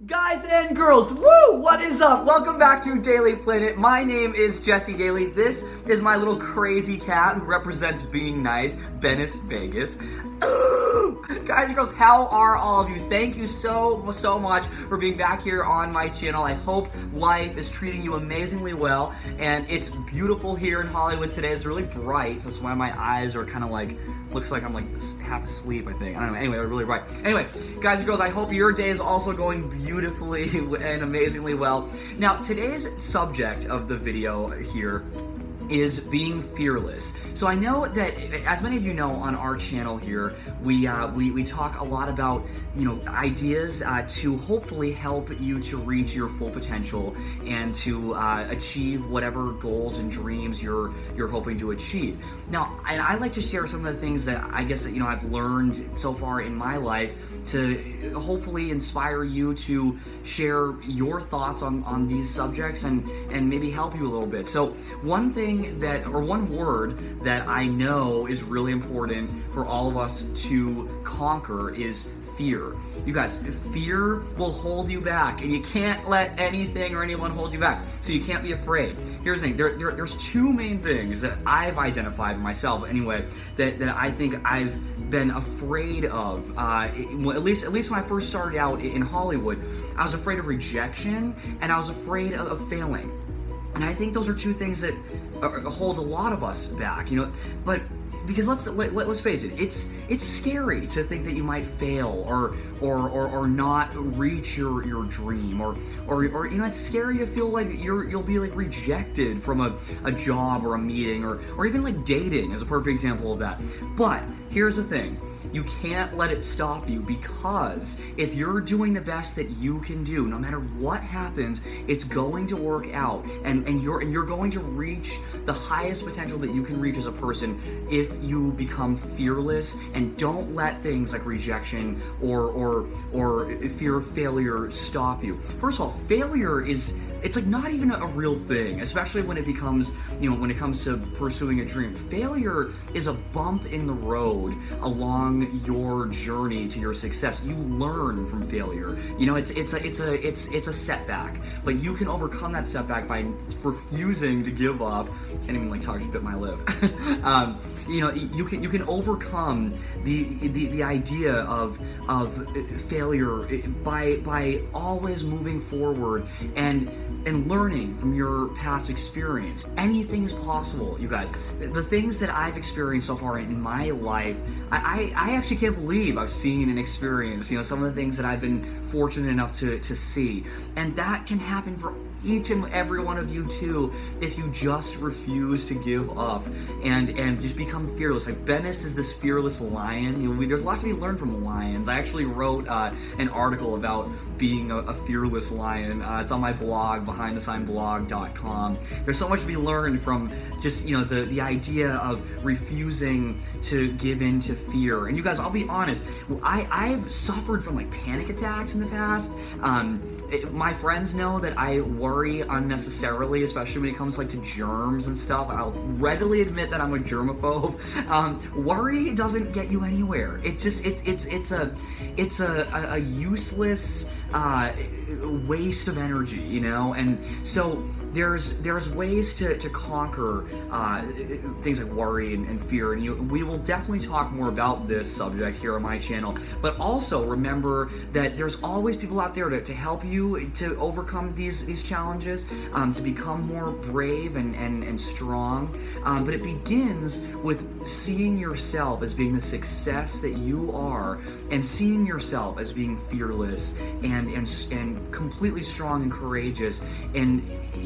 Guys and girls, woo! What is up? Welcome back to Daily Planet. My name is Jesse Daly. This is my little crazy cat who represents being nice, Benice Vegas. Ooh! Guys and girls, how are all of you? Thank you so much for being back here on my channel. I hope life is treating you amazingly well, and it's beautiful here in Hollywood today. It's really bright, so that's why my eyes are kind of like, looks like I'm like half asleep, I think. I don't know. Anyway, they're really bright. Anyway, guys and girls, I hope your day is also going beautifully and amazingly well. Now, today's subject of the video here is being fearless. So I know that, as many of you know, on our channel here, we talk a lot about, ideas to hopefully help you to reach your full potential and to achieve whatever goals and dreams you're hoping to achieve. Now, and I like to share some of the things that I guess that I've learned so far in my life to hopefully inspire you to share your thoughts on these subjects and maybe help you a little bit. So one word that I know is really important for all of us to conquer is fear. You guys, fear will hold you back, and you can't let anything or anyone hold you back. So you can't be afraid. Here's the thing: there's two main things that I've identified myself, anyway, that I think I've been afraid of. At least when I first started out in Hollywood, I was afraid of rejection, and I was afraid of failing. And I think those are two things that hold a lot of us back, But because let's face it, it's scary to think that you might fail or not reach your dream or it's scary to feel like you'll be like rejected from a job or a meeting or even like dating is a perfect example of that. But here's the thing. You can't let it stop you, because if you're doing the best that you can do, no matter what happens, it's going to work out, and you're going to reach the highest potential that you can reach as a person if you become fearless and don't let things like rejection or fear of failure stop you. First of all, failure it's like not even a real thing, especially when it becomes, when it comes to pursuing a dream. Failure is a bump in the road along your journey to your success. You learn from failure. It's a setback, but you can overcome that setback by refusing to give up. Can't even like talk, bit my lip. You can overcome the idea of failure by always moving forward and learning from your past experience. Anything is possible, you guys. The things that I've experienced so far in my life, I actually can't believe I've seen and experienced, some of the things that I've been fortunate enough to see. And that can happen for each and every one of you too, if you just refuse to give up and just become fearless. Like Benice is this fearless lion. There's a lot to be learned from lions. I actually wrote an article about being a fearless lion. It's on my blog, behindthesignblog.com. There's so much to be learned from just the idea of refusing to give in to fear. And you guys, I'll be honest, I've suffered from like panic attacks in the past. My friends know that I worry unnecessarily, especially when it comes like to germs and stuff. I'll readily admit that I'm a germaphobe. Worry doesn't get you anywhere. It's a useless waste of energy, and so there's ways to conquer things like worry and fear, and we will definitely talk more about this subject here on my channel. But also remember that there's always people out there to help you to overcome these challenges, to become more brave and strong. But it begins with seeing yourself as being the success that you are, and seeing yourself as being fearless and completely strong and courageous, and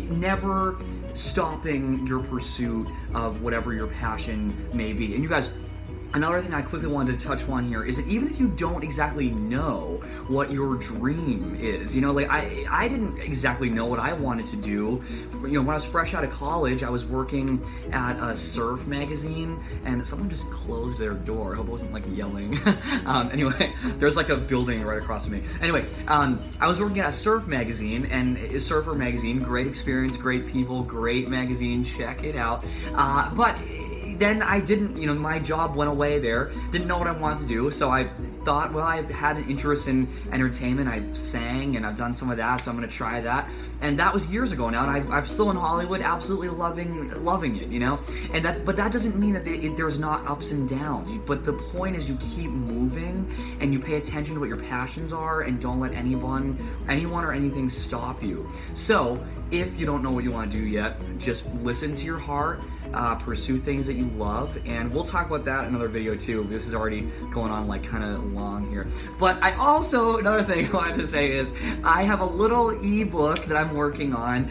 never stopping your pursuit of whatever your passion may be. And you guys, another thing I quickly wanted to touch on here is that even if you don't exactly know what your dream is, I didn't exactly know what I wanted to do. When I was fresh out of college, I was working at a surf magazine, and someone just closed their door. I hope it wasn't like yelling. Anyway, there's like a building right across from me. Anyway, I was working at a surf magazine, and Surfer magazine, great experience, great people, great magazine, check it out. But then I didn't, my job went away there, didn't know what I wanted to do, so I thought, well, I had an interest in entertainment. I sang and I've done some of that, so I'm gonna try that. And that was years ago now, and I'm still in Hollywood, absolutely loving it, you know. But that doesn't mean that there's not ups and downs. But the point is, you keep moving and you pay attention to what your passions are, and don't let anyone or anything stop you. So if you don't know what you want to do yet, just listen to your heart, pursue things that you love, and we'll talk about that in another video too. This is already going on like kind of long here. But I also, another thing I wanted to say is, I have a little ebook that I'm working on,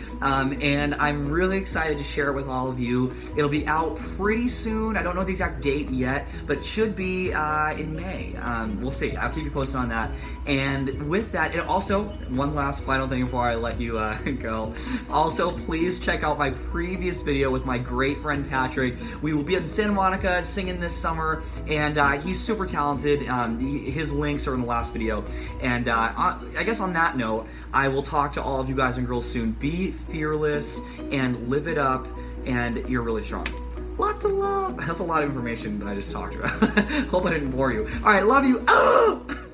and I'm really excited to share it with all of you. It'll be out pretty soon. I don't know the exact date yet, but it should be in May. We'll see. I'll keep you posted on that. And with that, and also, one last final thing before I let you go. Also, please check out my previous video with my great friend Patrick. We will be in Santa Monica singing this summer, and he's super talented. His links are in the last video. And I guess on that note, I will talk to all of you guys and girls soon. Be fearless and live it up, and you're really strong. Lots of love. That's a lot of information that I just talked about. Hope I didn't bore you. All right, love you. Oh!